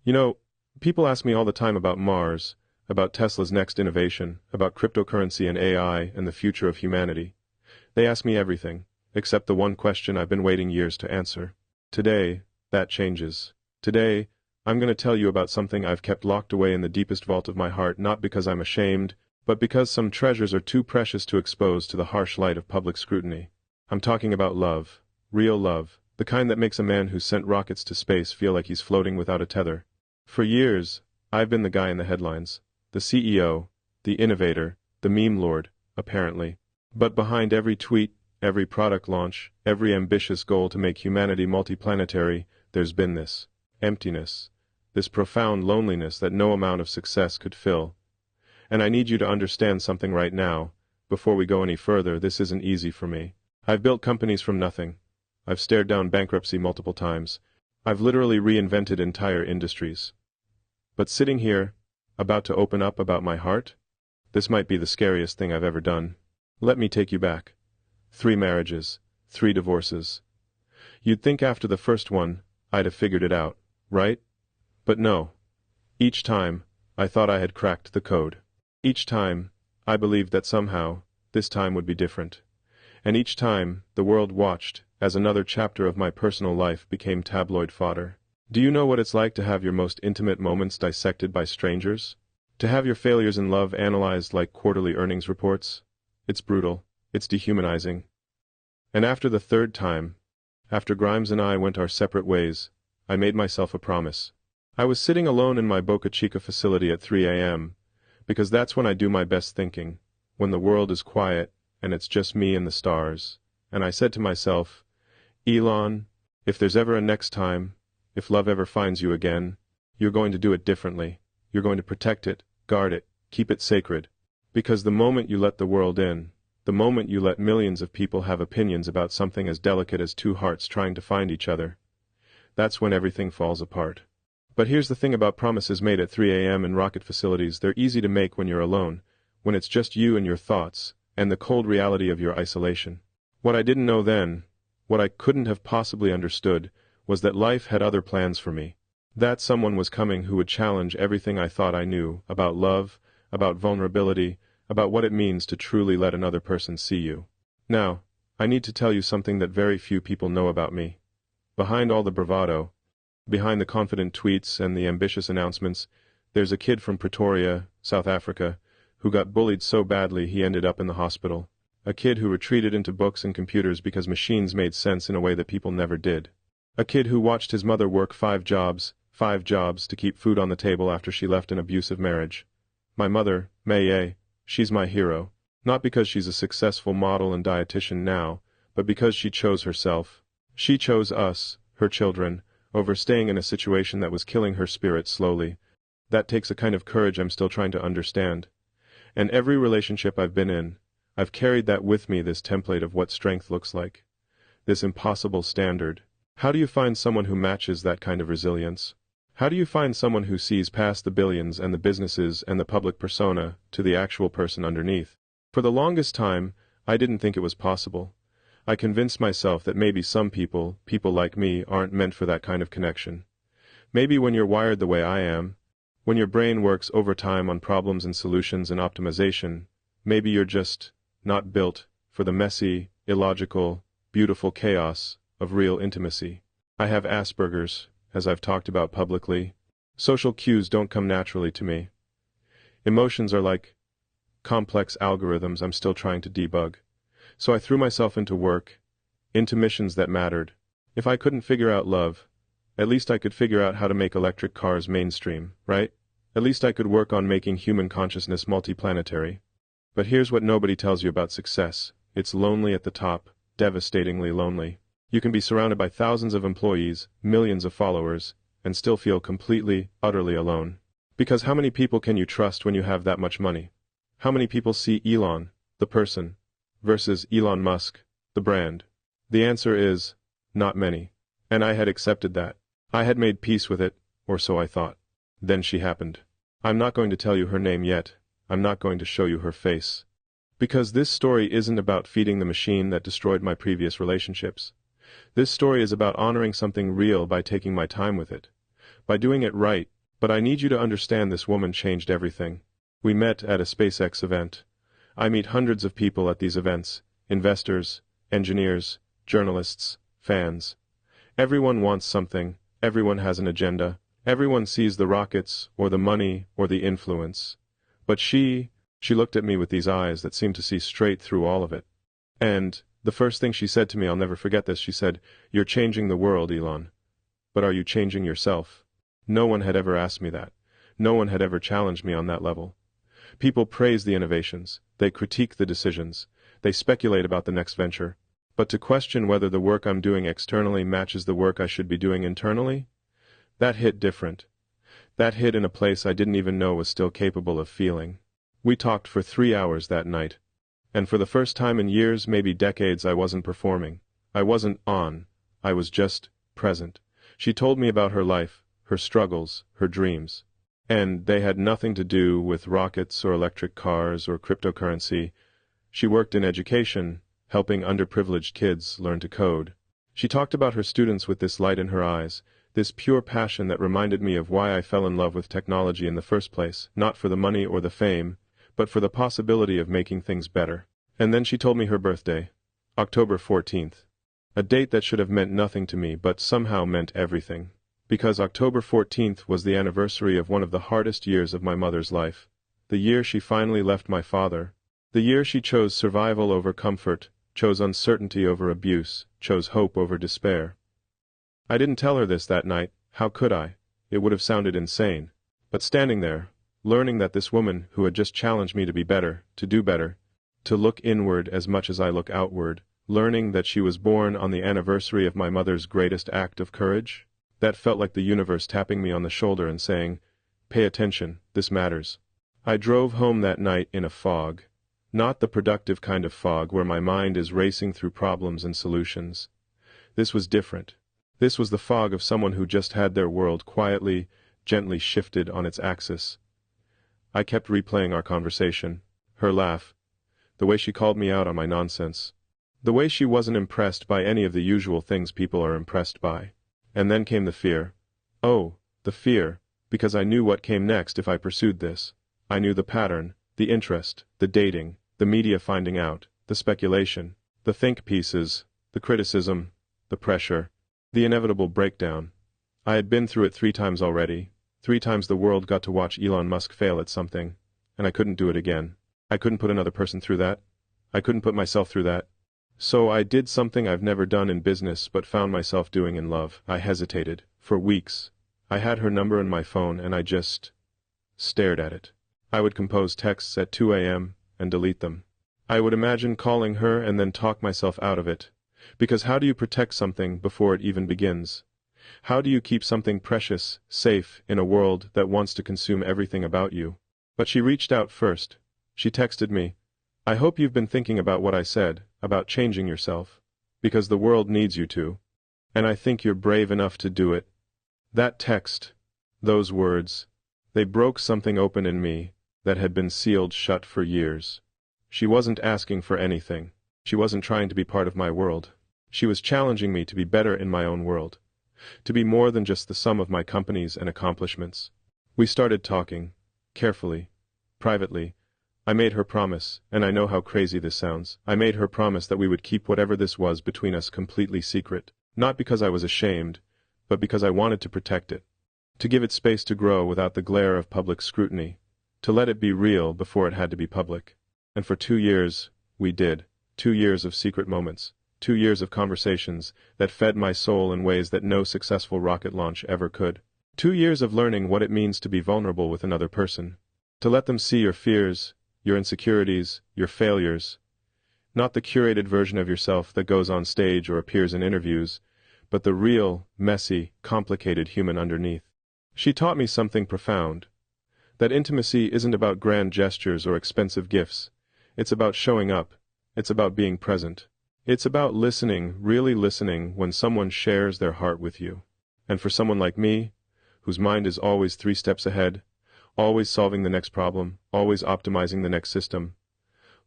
You know, people ask me all the time about Mars, about Tesla's next innovation, about cryptocurrency and AI and the future of humanity. They ask me everything, except the one question I've been waiting years to answer. Today, that changes. Today, I'm going to tell you about something I've kept locked away in the deepest vault of my heart, not because I'm ashamed, but because some treasures are too precious to expose to the harsh light of public scrutiny. I'm talking about love. Real love. The kind that makes a man who sent rockets to space feel like he's floating without a tether. For years, I've been the guy in the headlines. The CEO, the innovator, the meme lord, apparently. But behind every tweet, every product launch, every ambitious goal to make humanity multiplanetary, there's been this emptiness. This profound loneliness that no amount of success could fill. And I need you to understand something right now. Before we go any further, this isn't easy for me. I've built companies from nothing. I've stared down bankruptcy multiple times. I've literally reinvented entire industries. But sitting here, about to open up about my heart, this might be the scariest thing I've ever done. Let me take you back. 3 marriages, 3 divorces. You'd think after the first one, I'd have figured it out, right? But no. Each time, I thought I had cracked the code. Each time, I believed that somehow, this time would be different. And each time, the world watched, as another chapter of my personal life became tabloid fodder. Do you know what it's like to have your most intimate moments dissected by strangers? To have your failures in love analyzed like quarterly earnings reports? It's brutal. It's dehumanizing. And after the 3rd time, after Grimes and I went our separate ways, I made myself a promise. I was sitting alone in my Boca Chica facility at 3 a.m., because that's when I do my best thinking, when the world is quiet, and it's just me and the stars. And I said to myself, Elon, if there's ever a next time, if love ever finds you again, you're going to do it differently. You're going to protect it, guard it, keep it sacred. Because the moment you let the world in, the moment you let millions of people have opinions about something as delicate as 2 hearts trying to find each other, that's when everything falls apart. But here's the thing about promises made at 3 a.m. in rocket facilities: they're easy to make when you're alone, when it's just you and your thoughts, and the cold reality of your isolation. What I didn't know then, what I couldn't have possibly understood, was that life had other plans for me. That someone was coming who would challenge everything I thought I knew about love, about vulnerability, about what it means to truly let another person see you. Now, I need to tell you something that very few people know about me. Behind all the bravado, behind the confident tweets and the ambitious announcements, there's a kid from Pretoria, South Africa, who got bullied so badly he ended up in the hospital. A kid who retreated into books and computers because machines made sense in a way that people never did. A kid who watched his mother work 5 jobs to keep food on the table after she left an abusive marriage. My mother, Maye, she's my hero, not because she's a successful model and dietitian now, but because she chose herself. She chose us, her children, over staying in a situation that was killing her spirit slowly. That takes a kind of courage I'm still trying to understand. And every relationship I've been in, I've carried that with me, this template of what strength looks like. This impossible standard. How do you find someone who matches that kind of resilience? How do you find someone who sees past the billions and the businesses and the public persona to the actual person underneath? For the longest time, I didn't think it was possible. I convinced myself that maybe some people like me, aren't meant for that kind of connection. Maybe when you're wired the way I am, when your brain works overtime on problems and solutions and optimization, maybe you're just not built for the messy, illogical, beautiful chaos of real intimacy. I have Asperger's, as I've talked about publicly. Social cues don't come naturally to me. Emotions are like complex algorithms I'm still trying to debug. So I threw myself into work, into missions that mattered. If I couldn't figure out love, at least I could figure out how to make electric cars mainstream, right? At least I could work on making human consciousness multiplanetary. But here's what nobody tells you about success. It's lonely at the top, devastatingly lonely. You can be surrounded by thousands of employees, millions of followers, and still feel completely, utterly alone. Because how many people can you trust when you have that much money? How many people see Elon, the person, versus Elon Musk, the brand? The answer is, not many. And I had accepted that. I had made peace with it, or so I thought. Then she happened. I'm not going to tell you her name yet. I'm not going to show you her face. Because this story isn't about feeding the machine that destroyed my previous relationships. This story is about honoring something real by taking my time with it. By doing it right, But I need you to understand this woman changed everything. We met at a SpaceX event. I meet hundreds of people at these events, investors, engineers, journalists, fans. Everyone wants something, everyone has an agenda, everyone sees the rockets, or the money, or the influence. But she looked at me with these eyes that seemed to see straight through all of it. And the first thing she said to me, I'll never forget this, she said, "You're changing the world, Elon. But are you changing yourself?" No one had ever asked me that. No one had ever challenged me on that level. People praise the innovations, they critique the decisions, they speculate about the next venture. But to question whether the work I'm doing externally matches the work I should be doing internally? That hit different. That hit in a place I didn't even know was still capable of feeling. We talked for 3 hours that night. And for the first time in years, maybe decades, I wasn't performing. I wasn't on. I was just present. She told me about her life, her struggles, her dreams. And they had nothing to do with rockets or electric cars or cryptocurrency. She worked in education, helping underprivileged kids learn to code. She talked about her students with this light in her eyes, this pure passion that reminded me of why I fell in love with technology in the first place, not for the money or the fame, but for the possibility of making things better. And then she told me her birthday, October 14th. A date that should have meant nothing to me but somehow meant everything. Because October 14th was the anniversary of one of the hardest years of my mother's life. The year she finally left my father. The year she chose survival over comfort, chose uncertainty over abuse, chose hope over despair. I didn't tell her this that night, how could I? It would have sounded insane. But standing there, learning that this woman who had just challenged me to be better, to do better, to look inward as much as I look outward, learning that she was born on the anniversary of my mother's greatest act of courage, that felt like the universe tapping me on the shoulder and saying, "Pay attention, this matters." I drove home that night in a fog. Not the productive kind of fog where my mind is racing through problems and solutions. This was different. This was the fog of someone who just had their world quietly, gently shifted on its axis. I kept replaying our conversation, her laugh, the way she called me out on my nonsense, the way she wasn't impressed by any of the usual things people are impressed by. And then came the fear. Oh, the fear, because I knew what came next if I pursued this. I knew the pattern, the interest, the dating, the media finding out, the speculation, the think pieces, the criticism, the pressure, the inevitable breakdown. I had been through it 3 times already. 3 times the world got to watch Elon Musk fail at something, and I couldn't do it again. I couldn't put another person through that. I couldn't put myself through that. So I did something I've never done in business but found myself doing in love. I hesitated. For weeks. I had her number in my phone and I just stared at it. I would compose texts at 2 a.m. and delete them. I would imagine calling her and then talk myself out of it. Because how do you protect something before it even begins? How do you keep something precious, safe, in a world that wants to consume everything about you? But she reached out first. She texted me, "I hope you've been thinking about what I said, about changing yourself. Because the world needs you to. And I think you're brave enough to do it." That text, those words, they broke something open in me that had been sealed shut for years. She wasn't asking for anything. She wasn't trying to be part of my world. She was challenging me to be better in my own world. To be more than just the sum of my companies and accomplishments. We started talking, carefully, privately. I made her promise, and I know how crazy this sounds. I made her promise that we would keep whatever this was between us completely secret. Not because I was ashamed, but because I wanted to protect it. To give it space to grow without the glare of public scrutiny. To let it be real before it had to be public. And for 2 years, we did. 2 years of secret moments. 2 years of conversations that fed my soul in ways that no successful rocket launch ever could. 2 years of learning what it means to be vulnerable with another person. To let them see your fears, your insecurities, your failures. Not the curated version of yourself that goes on stage or appears in interviews, but the real, messy, complicated human underneath. She taught me something profound. That intimacy isn't about grand gestures or expensive gifts. It's about showing up. It's about being present. It's about listening, really listening when someone shares their heart with you. And for someone like me, whose mind is always 3 steps ahead, always solving the next problem, always optimizing the next system,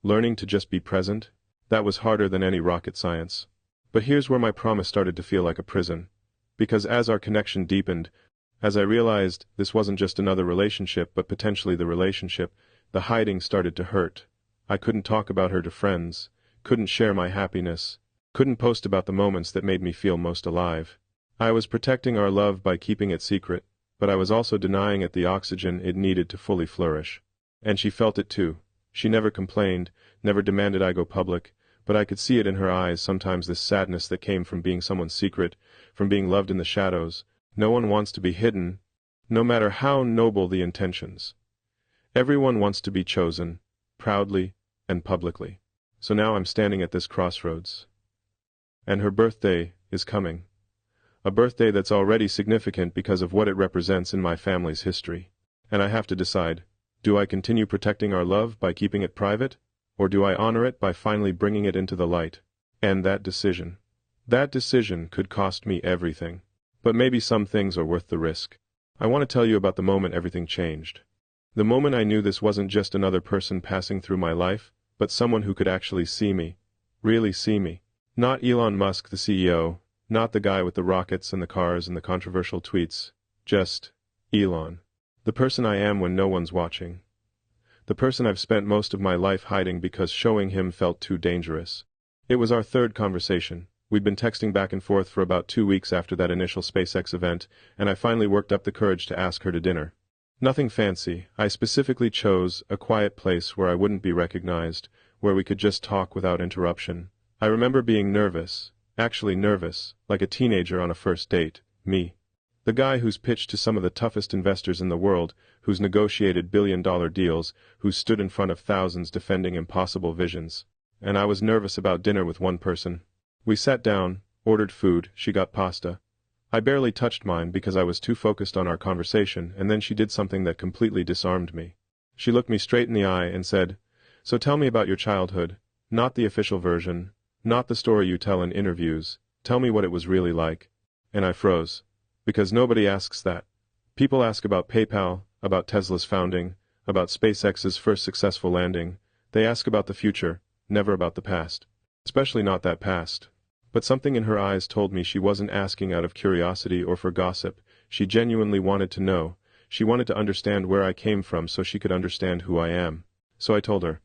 learning to just be present, that was harder than any rocket science. But here's where my promise started to feel like a prison. Because as our connection deepened, As I realized this wasn't just another relationship but potentially the relationship, the hiding started to hurt. I couldn't talk about her to friends, couldn't share my happiness, couldn't post about the moments that made me feel most alive. I was protecting our love by keeping it secret, but I was also denying it the oxygen it needed to fully flourish. And she felt it too. She never complained, never demanded I go public, but I could see it in her eyes sometimes, this sadness that came from being someone's secret, from being loved in the shadows. No one wants to be hidden, no matter how noble the intentions. Everyone wants to be chosen, proudly and publicly. So now I'm standing at this crossroads. And her birthday is coming. A birthday that's already significant because of what it represents in my family's history. And I have to decide, do I continue protecting our love by keeping it private, or do I honor it by finally bringing it into the light? And that decision could cost me everything. But maybe some things are worth the risk. I want to tell you about the moment everything changed. The moment I knew this wasn't just another person passing through my life, but someone who could actually see me. Really see me. Not Elon Musk, the CEO, not the guy with the rockets and the cars and the controversial tweets. Just Elon. The person I am when no one's watching. The person I've spent most of my life hiding because showing him felt too dangerous. It was our third conversation. We'd been texting back and forth for about 2 weeks after that initial SpaceX event, and I finally worked up the courage to ask her to dinner. Nothing fancy. I specifically chose a quiet place where I wouldn't be recognized, where we could just talk without interruption. I remember being nervous, actually nervous, like a teenager on a first date, me. The guy who's pitched to some of the toughest investors in the world, who's negotiated billion-dollar deals, who's stood in front of thousands defending impossible visions. And I was nervous about dinner with one person. We sat down, ordered food, she got pasta. I barely touched mine because I was too focused on our conversation, and then she did something that completely disarmed me. She looked me straight in the eye and said, "So tell me about your childhood, not the official version, not the story you tell in interviews, tell me what it was really like." And I froze. Because nobody asks that. People ask about PayPal, about Tesla's founding, about SpaceX's first successful landing. They ask about the future, never about the past. Especially not that past. But something in her eyes told me she wasn't asking out of curiosity or for gossip. She genuinely wanted to know. She wanted to understand where I came from so she could understand who I am. So I told her.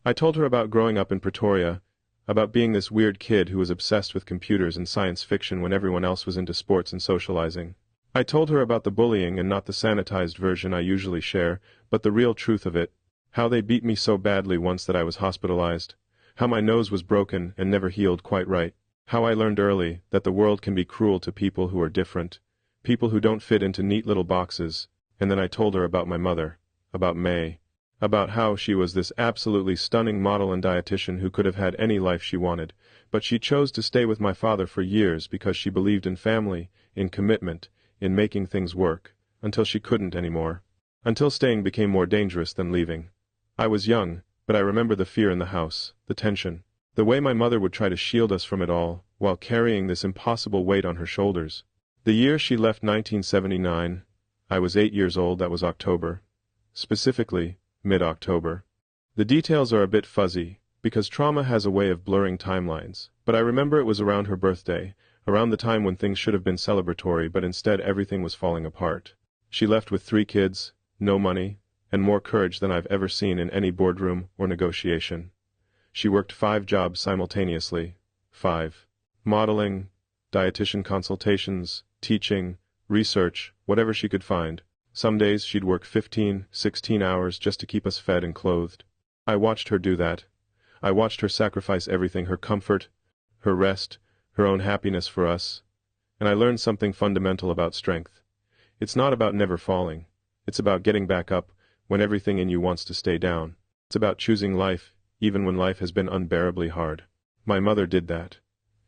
I told her about growing up in Pretoria, about being this weird kid who was obsessed with computers and science fiction when everyone else was into sports and socializing. I told her about the bullying and not the sanitized version I usually share, but the real truth of it. How they beat me so badly once that I was hospitalized. How my nose was broken and never healed quite right. How I learned early that the world can be cruel to people who are different, people who don't fit into neat little boxes. And then I told her about my mother, about May, about how she was this absolutely stunning model and dietitian who could have had any life she wanted, but she chose to stay with my father for years because she believed in family, in commitment, in making things work, until she couldn't anymore. Until staying became more dangerous than leaving. I was young, but I remember the fear in the house, the tension. The way my mother would try to shield us from it all, while carrying this impossible weight on her shoulders. The year she left, 1979, I was 8 years old. That was October. Specifically, mid-October. The details are a bit fuzzy, because trauma has a way of blurring timelines, but I remember it was around her birthday, around the time when things should have been celebratory but instead everything was falling apart. She left with 3 kids, no money, and more courage than I've ever seen in any boardroom or negotiation. She worked 5 jobs simultaneously. 5. Modeling, dietitian consultations, teaching, research, whatever she could find. Some days she'd work 15, 16 hours just to keep us fed and clothed. I watched her do that. I watched her sacrifice everything, her comfort, her rest, her own happiness for us. And I learned something fundamental about strength. It's not about never falling. It's about getting back up when everything in you wants to stay down. It's about choosing life, even when life has been unbearably hard. My mother did that.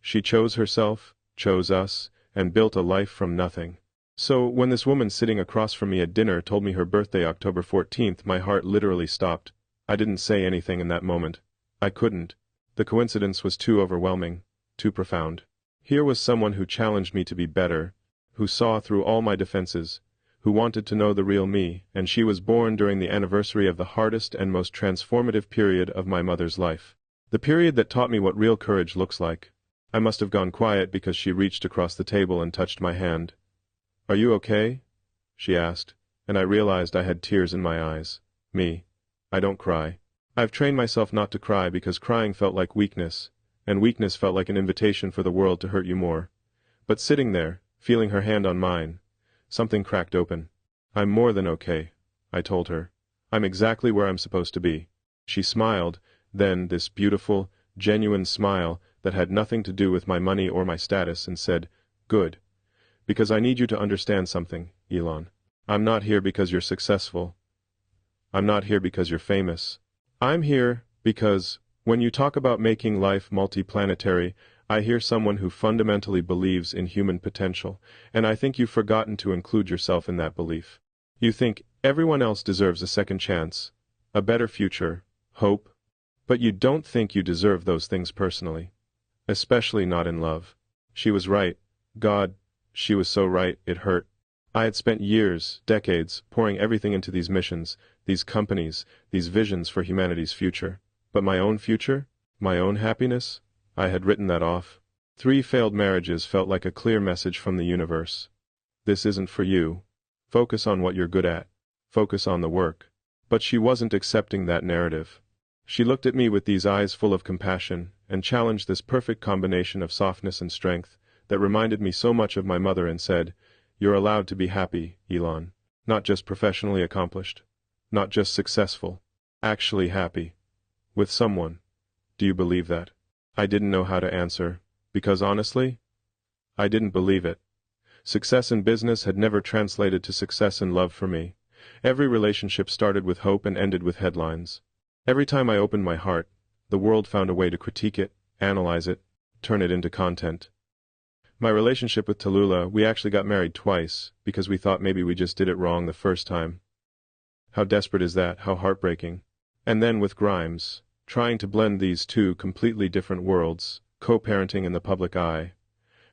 She chose herself, chose us, and built a life from nothing. So, when this woman sitting across from me at dinner told me her birthday October 14th, my heart literally stopped. I didn't say anything in that moment. I couldn't. The coincidence was too overwhelming, too profound. Here was someone who challenged me to be better, who saw through all my defenses, who wanted to know the real me, and she was born during the anniversary of the hardest and most transformative period of my mother's life. The period that taught me what real courage looks like. I must have gone quiet because she reached across the table and touched my hand. "Are you okay?" she asked, and I realized I had tears in my eyes. Me. I don't cry. I've trained myself not to cry because crying felt like weakness, and weakness felt like an invitation for the world to hurt you more. But sitting there, feeling her hand on mine, something cracked open. I'm more than okay, I told her. I'm exactly where I'm supposed to be. She smiled, then this beautiful, genuine smile that had nothing to do with my money or my status, and said, "Good. Because I need you to understand something, Elon. I'm not here because you're successful. I'm not here because you're famous. I'm here because, when you talk about making life multiplanetary, I hear someone who fundamentally believes in human potential, and I think you've forgotten to include yourself in that belief. You think everyone else deserves a second chance, a better future, hope, but you don't think you deserve those things personally. Especially not in love." She was right. God, she was so right, it hurt. I had spent years, decades, pouring everything into these missions, these companies, these visions for humanity's future. But my own future? My own happiness? I had written that off. 3 failed marriages felt like a clear message from the universe. This isn't for you. Focus on what you're good at. Focus on the work. But she wasn't accepting that narrative. She looked at me with these eyes full of compassion, and challenged this perfect combination of softness and strength that reminded me so much of my mother, and said, "You're allowed to be happy, Elon. Not just professionally accomplished. Not just successful. Actually happy. With someone. Do you believe that?" I didn't know how to answer, because honestly, I didn't believe it. Success in business had never translated to success in love for me. Every relationship started with hope and ended with headlines. Every time I opened my heart, the world found a way to critique it, analyze it, turn it into content. My relationship with Tallulah, we actually got married twice, because we thought maybe we just did it wrong the first time. How desperate is that, how heartbreaking. And then with Grimes, trying to blend these two completely different worlds, co-parenting in the public eye,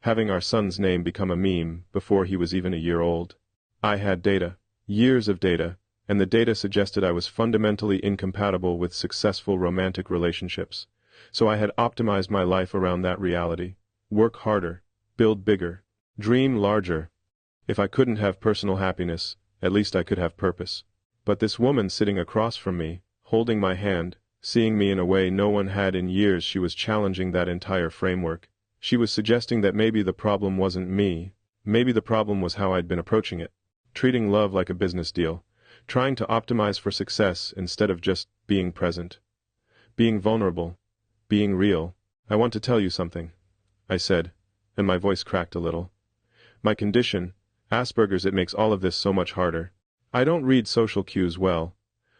having our son's name become a meme before he was even a year old. I had data, years of data, and the data suggested I was fundamentally incompatible with successful romantic relationships. So I had optimized my life around that reality. Work harder, build bigger, dream larger. If I couldn't have personal happiness, at least I could have purpose. But this woman sitting across from me, holding my hand, seeing me in a way no one had in years, she was challenging that entire framework. She was suggesting that maybe the problem wasn't me, maybe the problem was how I'd been approaching it. Treating love like a business deal, trying to optimize for success instead of just being present. Being vulnerable, being real. "I want to tell you something," I said, and my voice cracked a little. "My condition, Asperger's, it makes all of this so much harder. I don't read social cues well.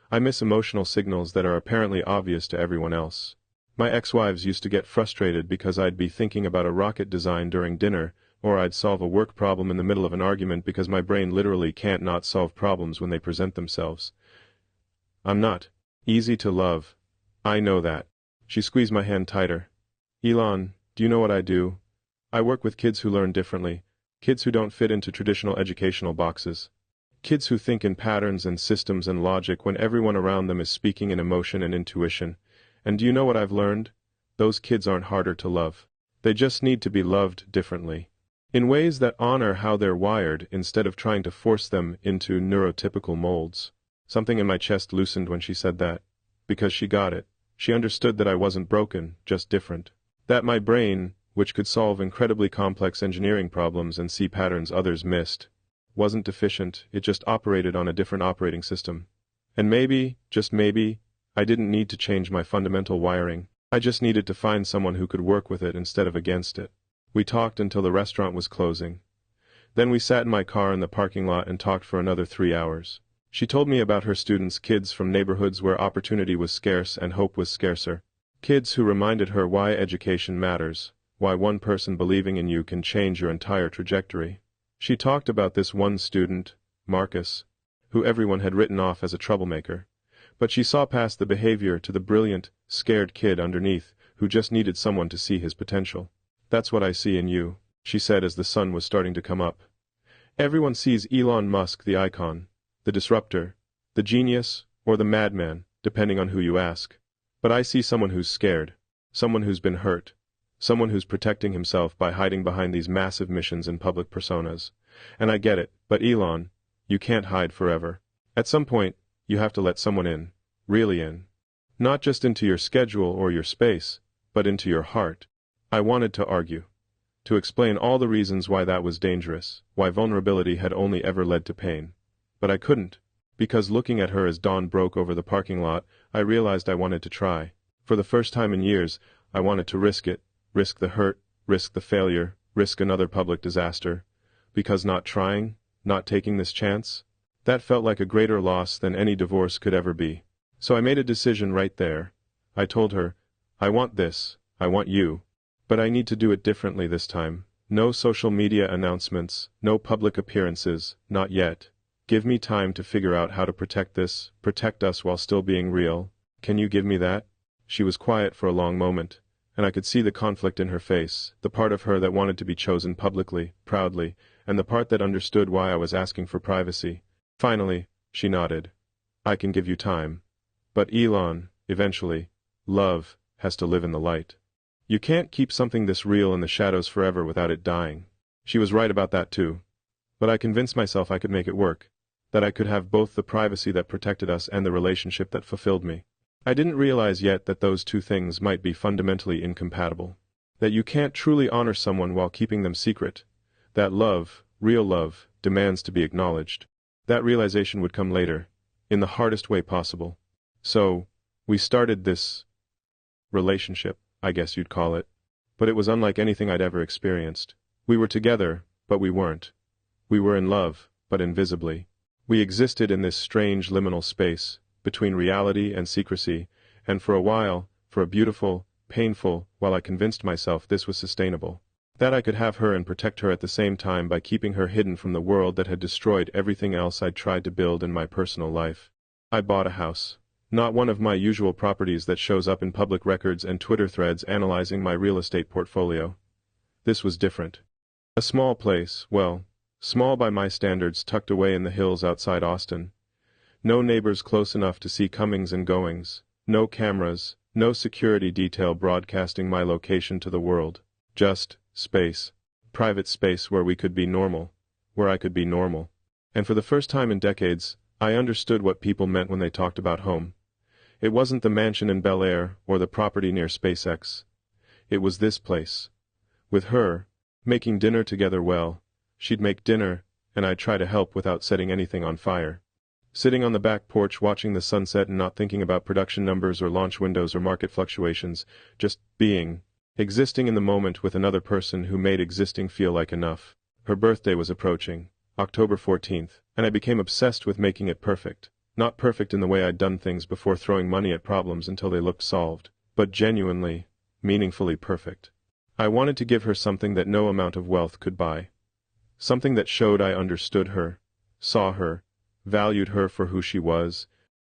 I miss emotional signals that are apparently obvious to everyone else. My ex-wives used to get frustrated because I'd be thinking about a rocket design during dinner, or I'd solve a work problem in the middle of an argument because my brain literally can't not solve problems when they present themselves. I'm not easy to love. I know that." She squeezed my hand tighter. "Elon, do you know what I do? I work with kids who learn differently, kids who don't fit into traditional educational boxes. Kids who think in patterns and systems and logic when everyone around them is speaking in emotion and intuition. And do you know what I've learned? Those kids aren't harder to love. They just need to be loved differently. In ways that honor how they're wired instead of trying to force them into neurotypical molds." Something in my chest loosened when she said that. Because she got it. She understood that I wasn't broken, just different. That my brain, which could solve incredibly complex engineering problems and see patterns others missed, wasn't deficient, it just operated on a different operating system. And maybe, just maybe, I didn't need to change my fundamental wiring. I just needed to find someone who could work with it instead of against it. We talked until the restaurant was closing. Then we sat in my car in the parking lot and talked for another 3 hours. She told me about her students, kids from neighborhoods where opportunity was scarce and hope was scarcer. Kids who reminded her why education matters, why one person believing in you can change your entire trajectory. She talked about this one student, Marcus, who everyone had written off as a troublemaker. But she saw past the behavior to the brilliant, scared kid underneath, who just needed someone to see his potential. "That's what I see in you," she said as the sun was starting to come up. "Everyone sees Elon Musk, the icon, the disruptor, the genius, or the madman, depending on who you ask. But I see someone who's scared, someone who's been hurt, someone who's protecting himself by hiding behind these massive missions and public personas. And I get it, but Elon, You can't hide forever. At some point, you have to let someone in. Really in. Not just into your schedule or your space, but into your heart. I wanted to argue. To explain all the reasons why that was dangerous, why vulnerability had only ever led to pain. But I couldn't. Because looking at her as dawn broke over the parking lot, I realized I wanted to try. For the first time in years, I wanted to risk it. Risk the hurt, risk the failure, risk another public disaster. Because not trying, not taking this chance, that felt like a greater loss than any divorce could ever be. So I made a decision right there. I told her, I want this, I want you. But I need to do it differently this time. No social media announcements, no public appearances, not yet. Give me time to figure out how to protect this, protect us while still being real. Can you give me that? She was quiet for a long moment, and I could see the conflict in her face, the part of her that wanted to be chosen publicly, proudly, and the part that understood why I was asking for privacy. Finally, she nodded. I can give you time. But Elon, eventually, love, has to live in the light. You can't keep something this real in the shadows forever without it dying. She was right about that too. But I convinced myself I could make it work. That I could have both the privacy that protected us and the relationship that fulfilled me. I didn't realize yet that those two things might be fundamentally incompatible. That you can't truly honor someone while keeping them secret. That love, real love, demands to be acknowledged. That realization would come later, in the hardest way possible. So, we started this relationship, I guess you'd call it. But it was unlike anything I'd ever experienced. We were together, but we weren't. We were in love, but invisibly. We existed in this strange liminal space, between reality and secrecy, and for a while, for a beautiful, painful, while I convinced myself this was sustainable. That I could have her and protect her at the same time by keeping her hidden from the world that had destroyed everything else I'd tried to build in my personal life. I bought a house. Not one of my usual properties that shows up in public records and Twitter threads analyzing my real estate portfolio. This was different. A small place, well, small by my standards, tucked away in the hills outside Austin. No neighbors close enough to see comings and goings. No cameras, no security detail broadcasting my location to the world. Just space. Private space where we could be normal. Where I could be normal. And for the first time in decades, I understood what people meant when they talked about home. It wasn't the mansion in Bel Air or the property near SpaceX. It was this place. With her, making dinner together well. She'd make dinner, and I'd try to help without setting anything on fire. Sitting on the back porch watching the sunset and not thinking about production numbers or launch windows or market fluctuations, just being. Existing in the moment with another person who made existing feel like enough. Her birthday was approaching, October 14th, and I became obsessed with making it perfect. Not perfect in the way I'd done things before throwing money at problems until they looked solved, but genuinely, meaningfully perfect. I wanted to give her something that no amount of wealth could buy. Something that showed I understood her, saw her, valued her for who she was,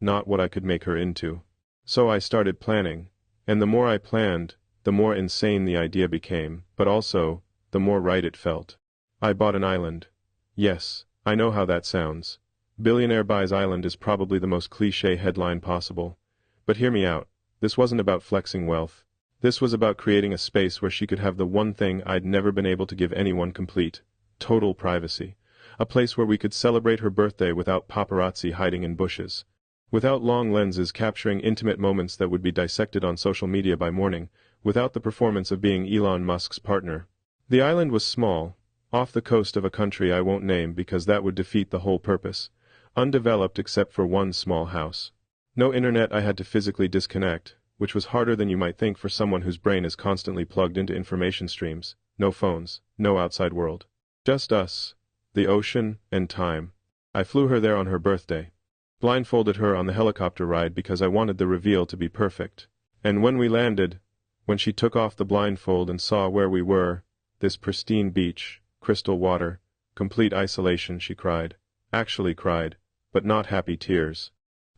not what I could make her into. So I started planning, and the more I planned, the more insane the idea became, but also, the more right it felt. I bought an island. Yes, I know how that sounds. Billionaire buys island is probably the most cliché headline possible. But hear me out. This wasn't about flexing wealth. This was about creating a space where she could have the one thing I'd never been able to give anyone: complete, total privacy. A place where we could celebrate her birthday without paparazzi hiding in bushes. Without long lenses capturing intimate moments that would be dissected on social media by morning, without the performance of being Elon Musk's partner. The island was small, off the coast of a country I won't name because that would defeat the whole purpose. Undeveloped except for one small house. No internet. I had to physically disconnect, which was harder than you might think for someone whose brain is constantly plugged into information streams. No phones, no outside world. Just us, the ocean, and time. I flew her there on her birthday. Blindfolded her on the helicopter ride because I wanted the reveal to be perfect. And when we landed, when she took off the blindfold and saw where we were, this pristine beach, crystal water, complete isolation, she cried. Actually cried, but not happy tears.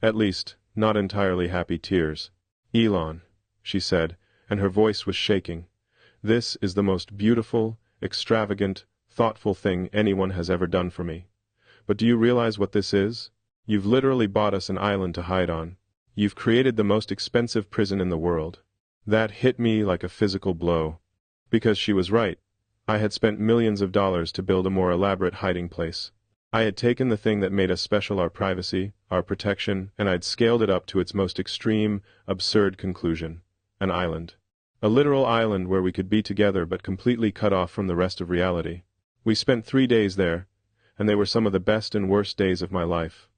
At least, not entirely happy tears. Elon, she said, and her voice was shaking. This is the most beautiful, extravagant, thoughtful thing anyone has ever done for me. But do you realize what this is? You've literally bought us an island to hide on. You've created the most expensive prison in the world. That hit me like a physical blow. Because she was right. I had spent millions of dollars to build a more elaborate hiding place. I had taken the thing that made us special, our privacy, our protection, and I'd scaled it up to its most extreme, absurd conclusion. An island. A literal island where we could be together but completely cut off from the rest of reality. We spent 3 days there, and they were some of the best and worst days of my life.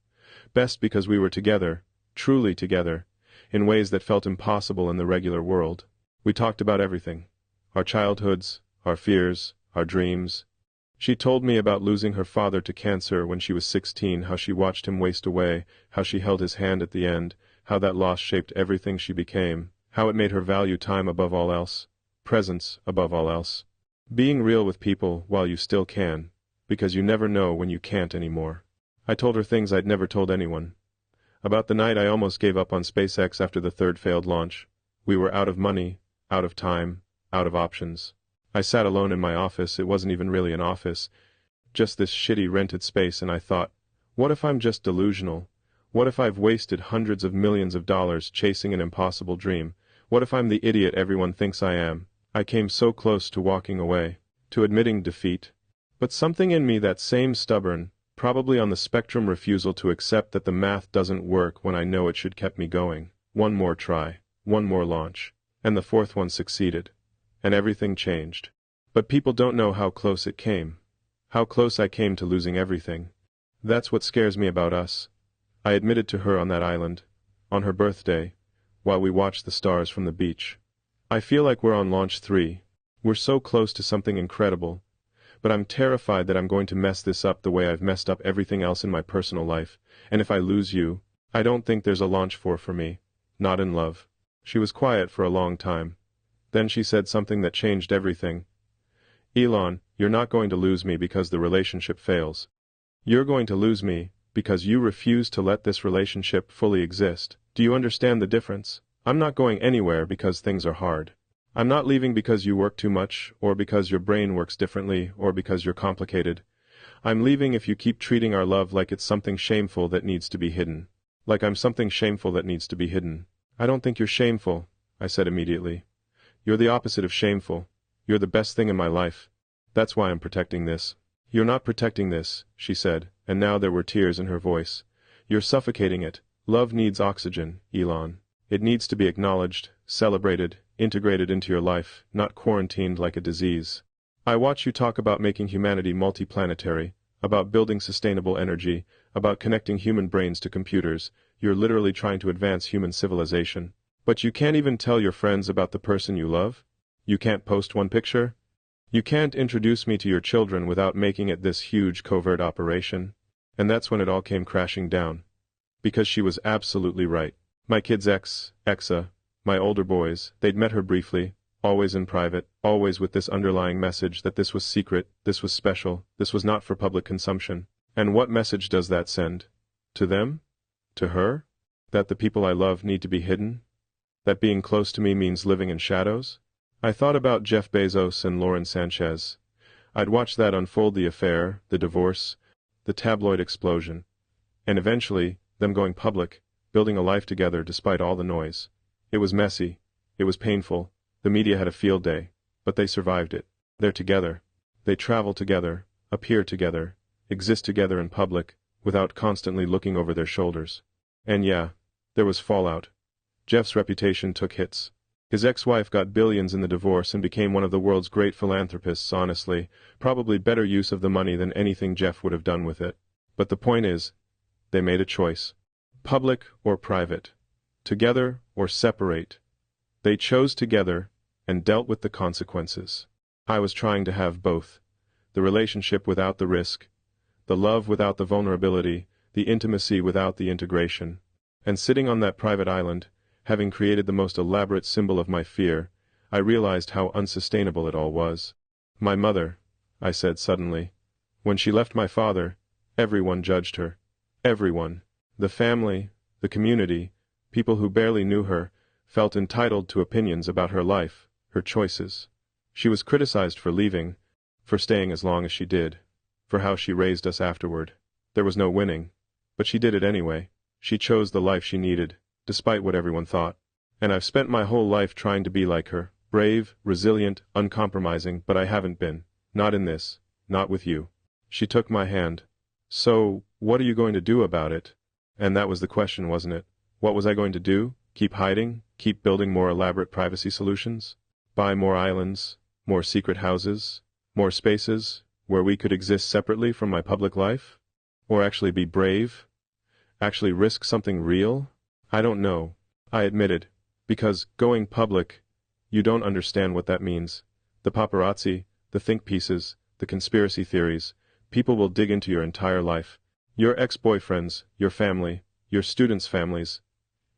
Best because we were together, truly together, in ways that felt impossible in the regular world. We talked about everything. Our childhoods, our fears, our dreams. She told me about losing her father to cancer when she was 16, how she watched him waste away, how she held his hand at the end, how that loss shaped everything she became, how it made her value time above all else, presence above all else. Being real with people while you still can, because you never know when you can't anymore. I told her things I'd never told anyone. About the night I almost gave up on SpaceX after the third failed launch. We were out of money, out of time, out of options. I sat alone in my office. It wasn't even really an office, just this shitty rented space, and I thought, what if I'm just delusional? What if I've wasted hundreds of millions of dollars chasing an impossible dream? What if I'm the idiot everyone thinks I am? I came so close to walking away, to admitting defeat. But something in me, that same stubborn, probably on the spectrum refusal to accept that the math doesn't work when I know it should, kept me going. One more try, one more launch, and the fourth one succeeded. And everything changed. But people don't know how close it came. How close I came to losing everything. That's what scares me about us. I admitted to her on that island, on her birthday, while we watched the stars from the beach. I feel like we're on launch 3. We're so close to something incredible. But I'm terrified that I'm going to mess this up the way I've messed up everything else in my personal life, and if I lose you, I don't think there's a launch for me. Not in love. She was quiet for a long time. Then she said something that changed everything. Elon, you're not going to lose me because the relationship fails. You're going to lose me because you refuse to let this relationship fully exist. Do you understand the difference? I'm not going anywhere because things are hard. I'm not leaving because you work too much, or because your brain works differently, or because you're complicated. I'm leaving if you keep treating our love like it's something shameful that needs to be hidden. Like I'm something shameful that needs to be hidden. I don't think you're shameful, I said immediately. You're the opposite of shameful. You're the best thing in my life. That's why I'm protecting this. You're not protecting this, she said, and now there were tears in her voice. You're suffocating it. Love needs oxygen, Elon. It needs to be acknowledged, celebrated, integrated into your life, not quarantined like a disease. I watch you talk about making humanity multiplanetary, about building sustainable energy, about connecting human brains to computers. You're literally trying to advance human civilization. But you can't even tell your friends about the person you love? You can't post one picture? You can't introduce me to your children without making it this huge covert operation? And that's when it all came crashing down. Because she was absolutely right. My kids' Exa, my older boys, they'd met her briefly, always in private, always with this underlying message that this was secret, this was special, this was not for public consumption. And what message does that send? To them? To her? That the people I love need to be hidden? That being close to me means living in shadows? I thought about Jeff Bezos and Lauren Sanchez. I'd watched that unfold, the affair, the divorce, the tabloid explosion, and eventually, them going public, building a life together despite all the noise. It was messy. It was painful. The media had a field day, but they survived it. They're together. They travel together, appear together, exist together in public, without constantly looking over their shoulders. And yeah, there was fallout. Jeff's reputation took hits. His ex-wife got billions in the divorce and became one of the world's great philanthropists, honestly, probably better use of the money than anything Jeff would have done with it. But the point is, they made a choice. Public or private. Together or separate. They chose together and dealt with the consequences. I was trying to have both. The relationship without the risk, the love without the vulnerability, the intimacy without the integration. And sitting on that private island, having created the most elaborate symbol of my fear, I realized how unsustainable it all was. My mother, I said suddenly. When she left my father, everyone judged her. Everyone. The family, the community, people who barely knew her, felt entitled to opinions about her life, her choices. She was criticized for leaving, for staying as long as she did, for how she raised us afterward. There was no winning, but she did it anyway. She chose the life she needed, despite what everyone thought. And I've spent my whole life trying to be like her, brave, resilient, uncompromising, but I haven't been. Not in this, not with you. She took my hand, So, what are you going to do about it? And that was the question, wasn't it? What was I going to do? Keep hiding? Keep building more elaborate privacy solutions? Buy more islands? More secret houses? More spaces where we could exist separately from my public life? Or actually be brave? Actually risk something real? I don't know, I admitted, because going public, you don't understand what that means. The paparazzi, the think pieces, the conspiracy theories, people will dig into your entire life. Your ex-boyfriends, your family, your students' families.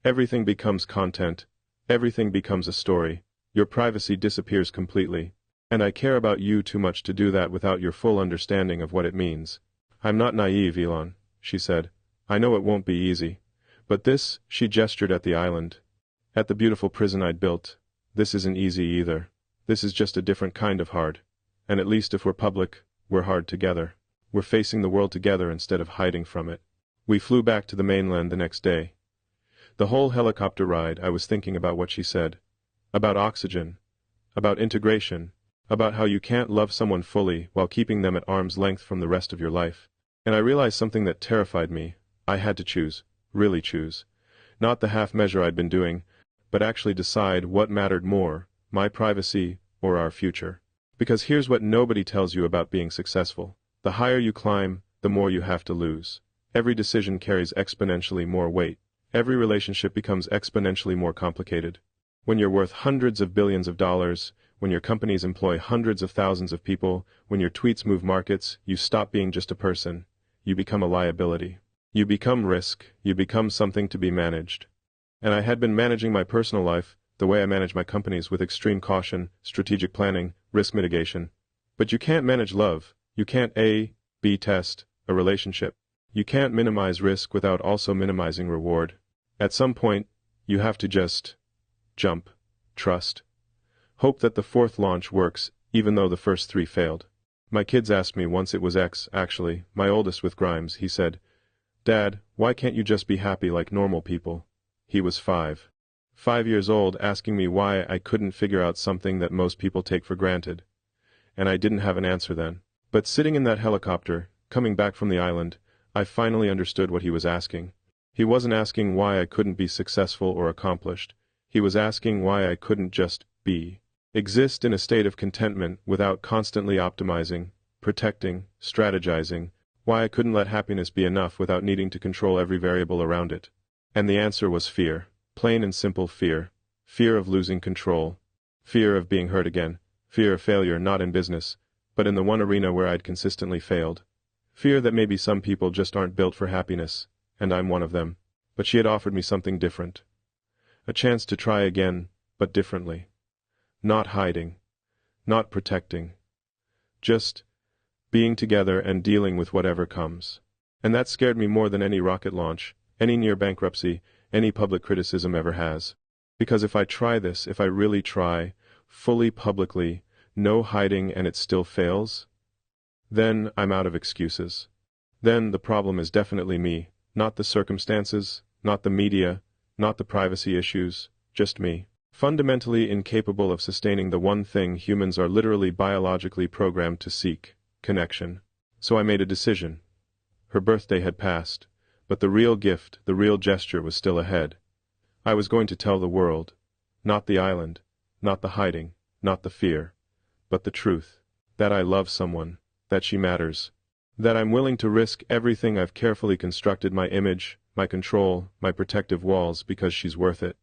Everything becomes content. Everything becomes a story. Your privacy disappears completely. And I care about you too much to do that without your full understanding of what it means. I'm not naive, Elon, she said. I know it won't be easy. But this, she gestured at the island. At the beautiful prison I'd built. This isn't easy either. This is just a different kind of hard. And at least if we're public, we're hard together. We're facing the world together instead of hiding from it. We flew back to the mainland the next day. The whole helicopter ride I was thinking about what she said. About oxygen. About integration. About how you can't love someone fully while keeping them at arm's length from the rest of your life. And I realized something that terrified me. I had to choose. Really choose. Not the half measure I'd been doing, but actually decide what mattered more, my privacy or our future. Because here's what nobody tells you about being successful. The higher you climb, the more you have to lose. Every decision carries exponentially more weight. Every relationship becomes exponentially more complicated. When you're worth hundreds of billions of dollars, when your companies employ hundreds of thousands of people, when your tweets move markets, you stop being just a person. You become a liability. You become risk. You become something to be managed. And I had been managing my personal life, the way I manage my companies, with extreme caution, strategic planning, risk mitigation. But you can't manage love. You can't A/B test a relationship. You can't minimize risk without also minimizing reward. At some point, you have to just jump, trust. Hope that the fourth launch works, even though the first three failed. My kids asked me once, it was X, actually, my oldest with Grimes, he said, "Dad, why can't you just be happy like normal people?" He was 5. 5 years old, asking me why I couldn't figure out something that most people take for granted. And I didn't have an answer then. But sitting in that helicopter, coming back from the island, I finally understood what he was asking. He wasn't asking why I couldn't be successful or accomplished. He was asking why I couldn't just be. Exist in a state of contentment without constantly optimizing, protecting, strategizing. Why I couldn't let happiness be enough without needing to control every variable around it. And the answer was fear. Plain and simple fear. Fear of losing control. Fear of being hurt again. Fear of failure, not in business, but in the one arena where I'd consistently failed. Fear that maybe some people just aren't built for happiness, and I'm one of them. But she had offered me something different. A chance to try again, but differently. Not hiding. Not protecting. Just being together and dealing with whatever comes. And that scared me more than any rocket launch, any near bankruptcy, any public criticism ever has. Because if I try this, if I really try, fully publicly, no hiding, and it still fails, then I'm out of excuses. Then the problem is definitely me, not the circumstances, not the media, not the privacy issues, just me. Fundamentally incapable of sustaining the one thing humans are literally biologically programmed to seek, connection. So I made a decision. Her birthday had passed, but the real gift, the real gesture was still ahead. I was going to tell the world, not the island, not the hiding, not the fear, but the truth, that I love someone, that she matters, that I'm willing to risk everything I've carefully constructed, my image, my control, my protective walls, because she's worth it.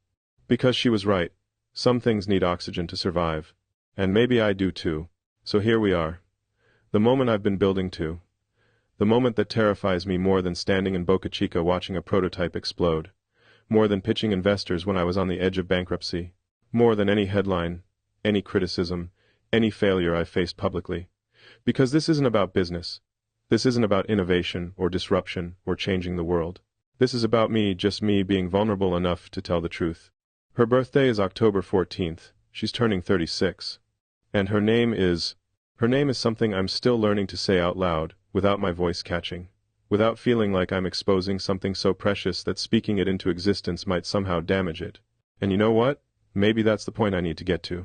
Because she was right. Some things need oxygen to survive. And maybe I do too. So here we are. The moment I've been building to. The moment that terrifies me more than standing in Boca Chica watching a prototype explode. More than pitching investors when I was on the edge of bankruptcy. More than any headline, any criticism, any failure I faced publicly. Because this isn't about business. This isn't about innovation or disruption or changing the world. This is about me, just me, being vulnerable enough to tell the truth. Her birthday is October 14th. She's turning 36. And her name is something I'm still learning to say out loud, without my voice catching. Without feeling like I'm exposing something so precious that speaking it into existence might somehow damage it. And you know what? Maybe that's the point I need to get to.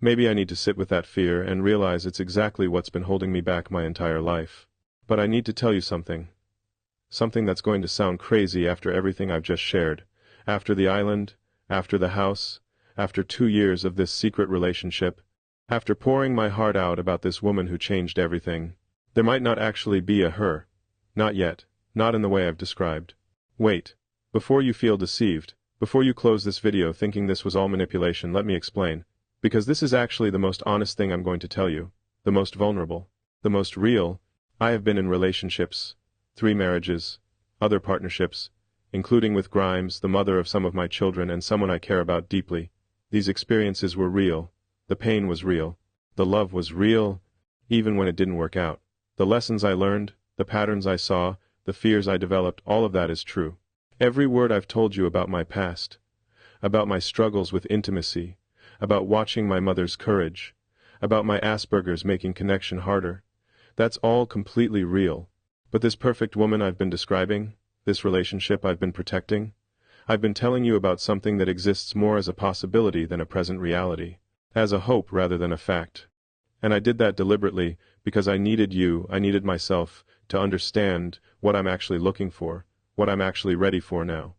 Maybe I need to sit with that fear and realize it's exactly what's been holding me back my entire life. But I need to tell you something. something that's going to sound crazy after everything I've just shared. After the island, after the house, after 2 years of this secret relationship, after pouring my heart out about this woman who changed everything. There might not actually be a her. Not yet, not in the way I've described. Wait. Before you feel deceived, before you close this video thinking this was all manipulation, let me explain. Because this is actually the most honest thing I'm going to tell you, the most vulnerable, the most real. I have been in relationships, 3 marriages, other partnerships, including with Grimes, the mother of some of my children and someone I care about deeply. These experiences were real, the pain was real, the love was real, even when it didn't work out. The lessons I learned, the patterns I saw, the fears I developed, all of that is true. Every word I've told you about my past, about my struggles with intimacy, about watching my mother's courage, about my Asperger's making connection harder, that's all completely real. But this perfect woman I've been describing, this relationship I've been protecting, I've been telling you about something that exists more as a possibility than a present reality, as a hope rather than a fact. And I did that deliberately because I needed you, I needed myself, to understand what I'm actually looking for, what I'm actually ready for now,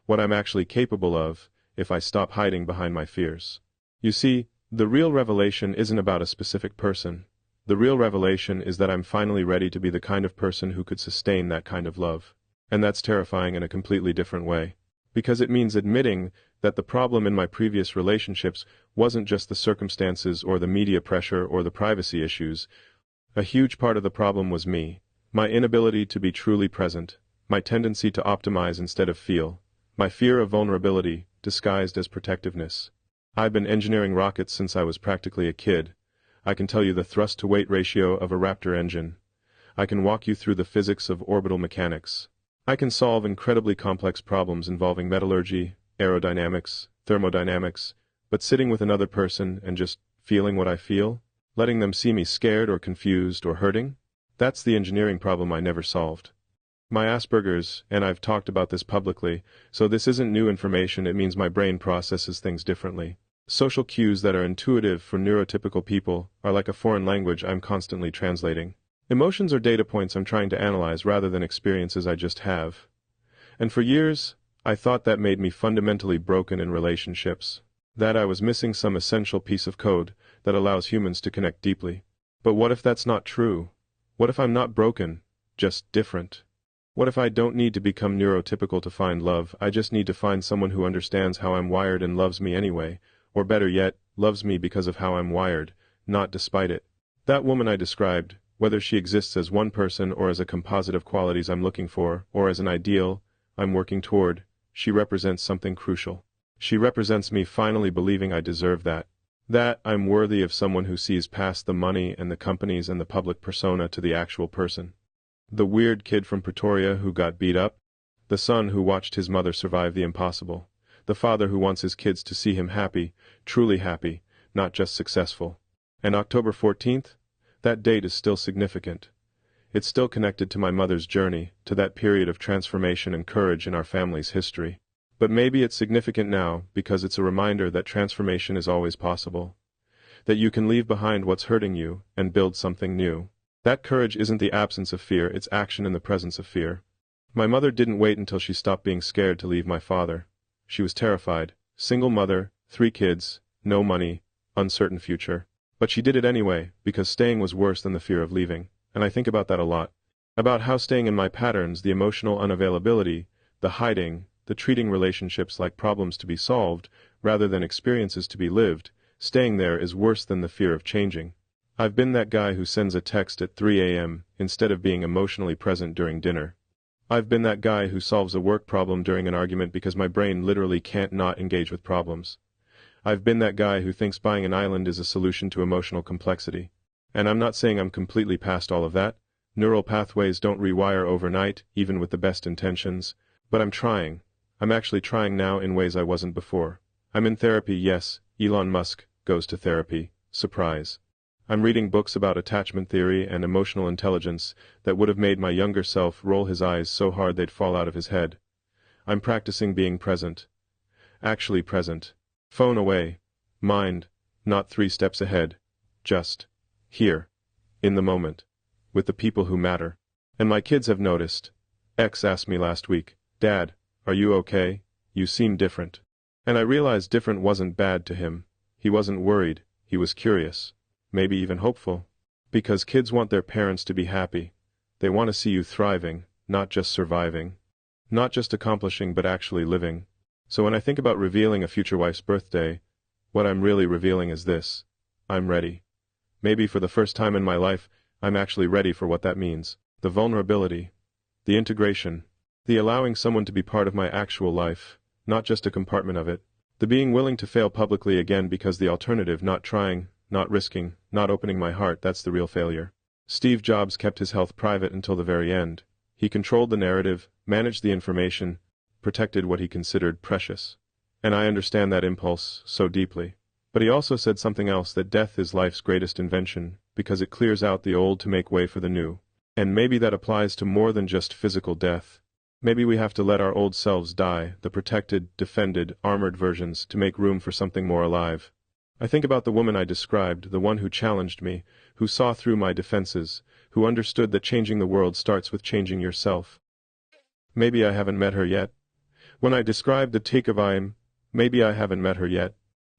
what I'm actually capable of if I stop hiding behind my fears. You see, the real revelation isn't about a specific person. The real revelation is that I'm finally ready to be the kind of person who could sustain that kind of love. And that's terrifying in a completely different way. Because it means admitting that the problem in my previous relationships wasn't just the circumstances or the media pressure or the privacy issues. A huge part of the problem was me, my inability to be truly present, my tendency to optimize instead of feel, my fear of vulnerability disguised as protectiveness. I've been engineering rockets since I was practically a kid. I can tell you the thrust-to-weight ratio of a Raptor engine. I can walk you through the physics of orbital mechanics. I can solve incredibly complex problems involving metallurgy, aerodynamics, thermodynamics, but sitting with another person and just feeling what I feel, letting them see me scared or confused or hurting, that's the engineering problem I never solved. My Asperger's, and I've talked about this publicly, so this isn't new information, it means my brain processes things differently. Social cues that are intuitive for neurotypical people are like a foreign language I'm constantly translating. Emotions are data points I'm trying to analyze rather than experiences I just have. And for years, I thought that made me fundamentally broken in relationships, that I was missing some essential piece of code that allows humans to connect deeply. But what if that's not true? What if I'm not broken, just different? What if I don't need to become neurotypical to find love, I just need to find someone who understands how I'm wired and loves me anyway, or better yet, loves me because of how I'm wired, not despite it. That woman I described, whether she exists as one person or as a composite of qualities I'm looking for, or as an ideal I'm working toward, she represents something crucial. She represents me finally believing I deserve that. That I'm worthy of someone who sees past the money and the companies and the public persona to the actual person. The weird kid from Pretoria who got beat up, the son who watched his mother survive the impossible, the father who wants his kids to see him happy, truly happy, not just successful. And October 14th? That date is still significant. It's still connected to my mother's journey, to that period of transformation and courage in our family's history. But maybe it's significant now because it's a reminder that transformation is always possible. That you can leave behind what's hurting you and build something new. That courage isn't the absence of fear, it's action in the presence of fear. My mother didn't wait until she stopped being scared to leave my father. She was terrified. Single mother, 3 kids, no money, uncertain future. But she did it anyway, because staying was worse than the fear of leaving, and I think about that a lot. About how staying in my patterns, the emotional unavailability, the hiding, the treating relationships like problems to be solved, rather than experiences to be lived, staying there is worse than the fear of changing. I've been that guy who sends a text at 3 a.m. instead of being emotionally present during dinner. I've been that guy who solves a work problem during an argument because my brain literally can't not engage with problems. I've been that guy who thinks buying an island is a solution to emotional complexity. And I'm not saying I'm completely past all of that. Neural pathways don't rewire overnight, even with the best intentions. But I'm trying. I'm actually trying now in ways I wasn't before. I'm in therapy, yes. Elon Musk goes to therapy. Surprise. I'm reading books about attachment theory and emotional intelligence that would have made my younger self roll his eyes so hard they'd fall out of his head. I'm practicing being present. Actually present. Phone away. Mind, not 3 steps ahead. Just here. In the moment. With the people who matter. And my kids have noticed. X asked me last week, "Dad, are you okay? You seem different." And I realized different wasn't bad to him. He wasn't worried, he was curious. Maybe even hopeful. Because kids want their parents to be happy. They want to see you thriving, not just surviving. Not just accomplishing but actually living. So when I think about revealing a future wife's birthday, what I'm really revealing is this. I'm ready. Maybe for the first time in my life, I'm actually ready for what that means. The vulnerability. The integration. The allowing someone to be part of my actual life, not just a compartment of it. The being willing to fail publicly again because the alternative, not trying, not risking, not opening my heart, that's the real failure. Steve Jobs kept his health private until the very end. He controlled the narrative, managed the information, protected what he considered precious. And I understand that impulse so deeply. But he also said something else, that death is life's greatest invention, because it clears out the old to make way for the new. And maybe that applies to more than just physical death. Maybe we have to let our old selves die, the protected, defended, armored versions, to make room for something more alive. I think about the woman I described, the one who challenged me, who saw through my defenses, who understood that changing the world starts with changing yourself. Maybe I haven't met her yet. When I described the take of maybe I haven't met her yet.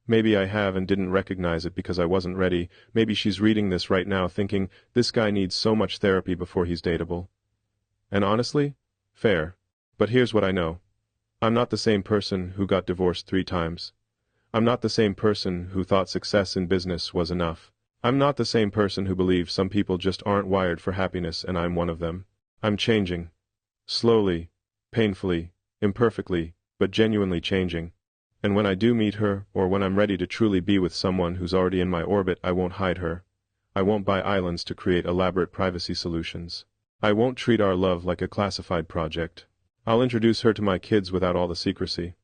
Maybe I have and didn't recognize it because I wasn't ready. Maybe she's reading this right now thinking, this guy needs so much therapy before he's dateable. And honestly, fair. But here's what I know. I'm not the same person who got divorced 3 times. I'm not the same person who thought success in business was enough. I'm not the same person who believes some people just aren't wired for happiness and I'm one of them. I'm changing. Slowly, painfully, imperfectly, but genuinely changing. And when I do meet her, or when I'm ready to truly be with someone who's already in my orbit, I won't hide her. I won't buy islands to create elaborate privacy solutions. I won't treat our love like a classified project. I'll introduce her to my kids without all the secrecy.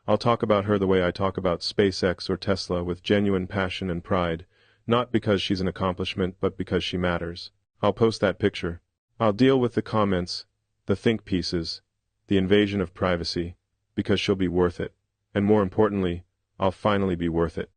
I'll talk about her the way I talk about SpaceX or Tesla, with genuine passion and pride, not because she's an accomplishment but because she matters. I'll post that picture. I'll deal with the comments, the think pieces, the invasion of privacy, because she'll be worth it. And more importantly, I'll finally be worth it.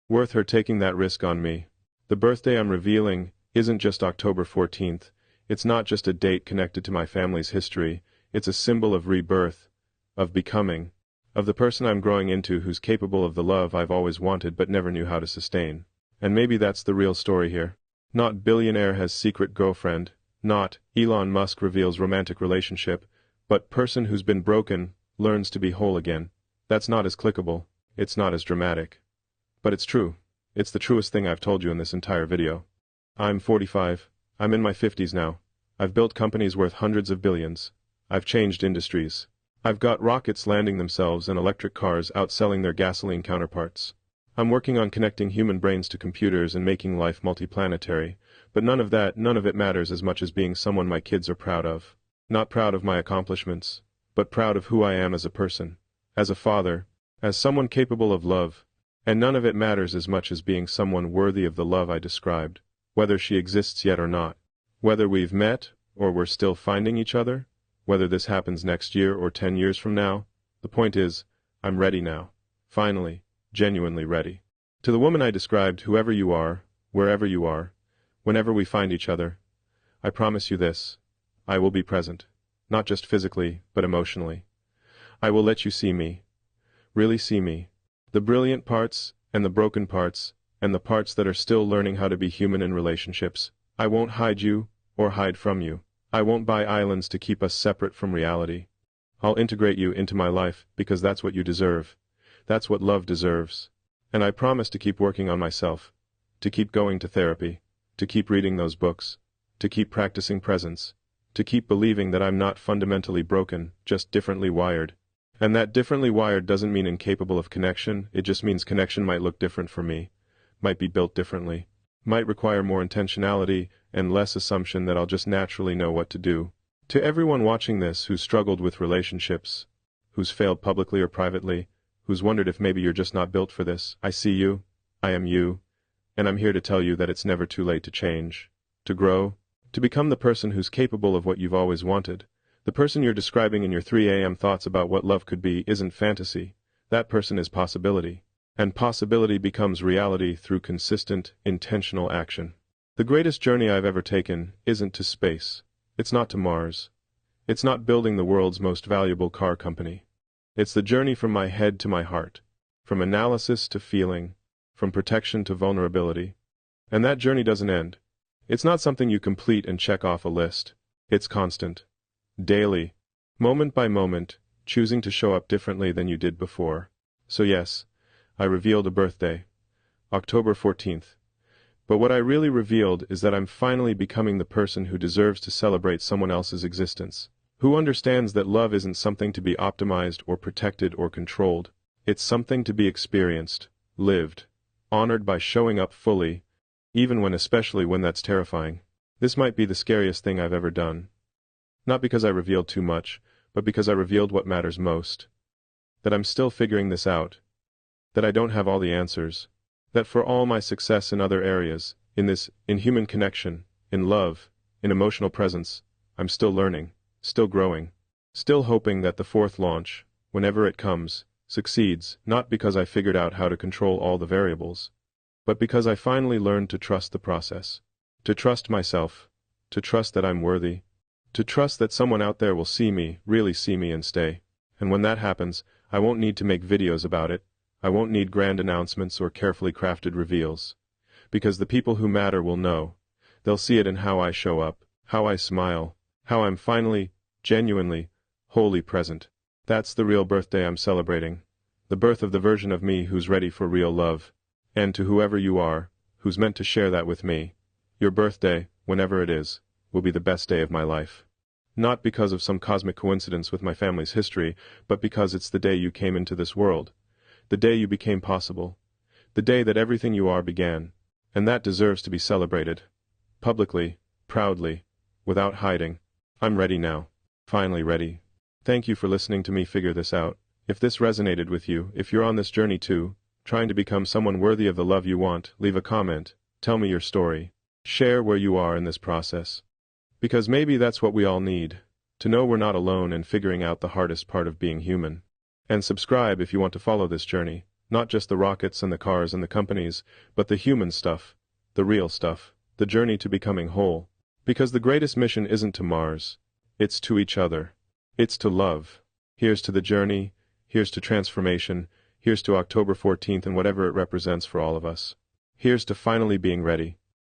Worth her taking that risk on me. The birthday I'm revealing isn't just October 14th. It's not just a date connected to my family's history. It's a symbol of rebirth, of becoming, of the person I'm growing into who's capable of the love I've always wanted but never knew how to sustain. And maybe that's the real story here. Not billionaire has secret girlfriend, not Elon Musk reveals romantic relationship, but person who's been broken, learns to be whole again. That's not as clickable, it's not as dramatic. But it's true. It's the truest thing I've told you in this entire video. I'm 45. I'm in my 50s now. I've built companies worth hundreds of billions. I've changed industries. I've got rockets landing themselves and electric cars outselling their gasoline counterparts. I'm working on connecting human brains to computers and making life multiplanetary, but none of it matters as much as being someone my kids are proud of. Not proud of my accomplishments, but proud of who I am as a person, as a father, as someone capable of love, and none of it matters as much as being someone worthy of the love I described, whether she exists yet or not, whether we've met or we're still finding each other, whether this happens next year or 10 years from now. The point is, I'm ready now, finally, genuinely ready. To the woman I described, whoever you are, wherever you are, whenever we find each other, I promise you this, I will be present, not just physically, but emotionally. I will let you see me, really see me, the brilliant parts, and the broken parts, and the parts that are still learning how to be human in relationships. I won't hide you, or hide from you. I won't buy islands to keep us separate from reality. I'll integrate you into my life, because that's what you deserve. That's what love deserves. And I promise to keep working on myself, to keep going to therapy, to keep reading those books, to keep practicing presence, to keep believing that I'm not fundamentally broken, just differently wired. And that differently wired doesn't mean incapable of connection, it just means connection might look different for me, might be built differently, might require more intentionality and less assumption that I'll just naturally know what to do. To everyone watching this who's struggled with relationships, who's failed publicly or privately, who's wondered if maybe you're just not built for this, I see you, I am you, and I'm here to tell you that it's never too late to change, to grow, to become the person who's capable of what you've always wanted. The person you're describing in your 3 a.m. thoughts about what love could be isn't fantasy. That person is possibility. And possibility becomes reality through consistent, intentional action. The greatest journey I've ever taken isn't to space. It's not to Mars. It's not building the world's most valuable car company. It's the journey from my head to my heart, from analysis to feeling, from protection to vulnerability. And that journey doesn't end. It's not something you complete and check off a list. It's constant. Daily. Moment by moment, choosing to show up differently than you did before. So yes, I revealed a birthday. October 14th. But what I really revealed is that I'm finally becoming the person who deserves to celebrate someone else's existence. Who understands that love isn't something to be optimized or protected or controlled. It's something to be experienced, lived, honored by showing up fully, especially when that's terrifying. This might be the scariest thing I've ever done. Not because I revealed too much, but because I revealed what matters most. That I'm still figuring this out. That I don't have all the answers. That for all my success in other areas, in human connection, in love, in emotional presence, I'm still learning, still growing, still hoping that the fourth launch, whenever it comes, succeeds, not because I figured out how to control all the variables, but because I finally learned to trust the process, to trust myself, to trust that I'm worthy, to trust that someone out there will see me, really see me and stay. And when that happens, I won't need to make videos about it. I won't need grand announcements or carefully crafted reveals. Because the people who matter will know. They'll see it in how I show up, how I smile, how I'm finally, genuinely, wholly present. That's the real birthday I'm celebrating. The birth of the version of me who's ready for real love. And to whoever you are, who's meant to share that with me, your birthday, whenever it is, will be the best day of my life. Not because of some cosmic coincidence with my family's history, but because it's the day you came into this world. The day you became possible. The day that everything you are began. And that deserves to be celebrated. Publicly, proudly, without hiding. I'm ready now. Finally ready. Thank you for listening to me figure this out. If this resonated with you, if you're on this journey too, trying to become someone worthy of the love you want, leave a comment, tell me your story. Share where you are in this process. Because maybe that's what we all need, to know we're not alone in figuring out the hardest part of being human. And subscribe if you want to follow this journey, not just the rockets and the cars and the companies, but the human stuff, the real stuff, the journey to becoming whole. Because the greatest mission isn't to Mars, it's to each other. It's to love. Here's to the journey, here's to transformation, here's to October 14th and whatever it represents for all of us. Here's to finally being ready.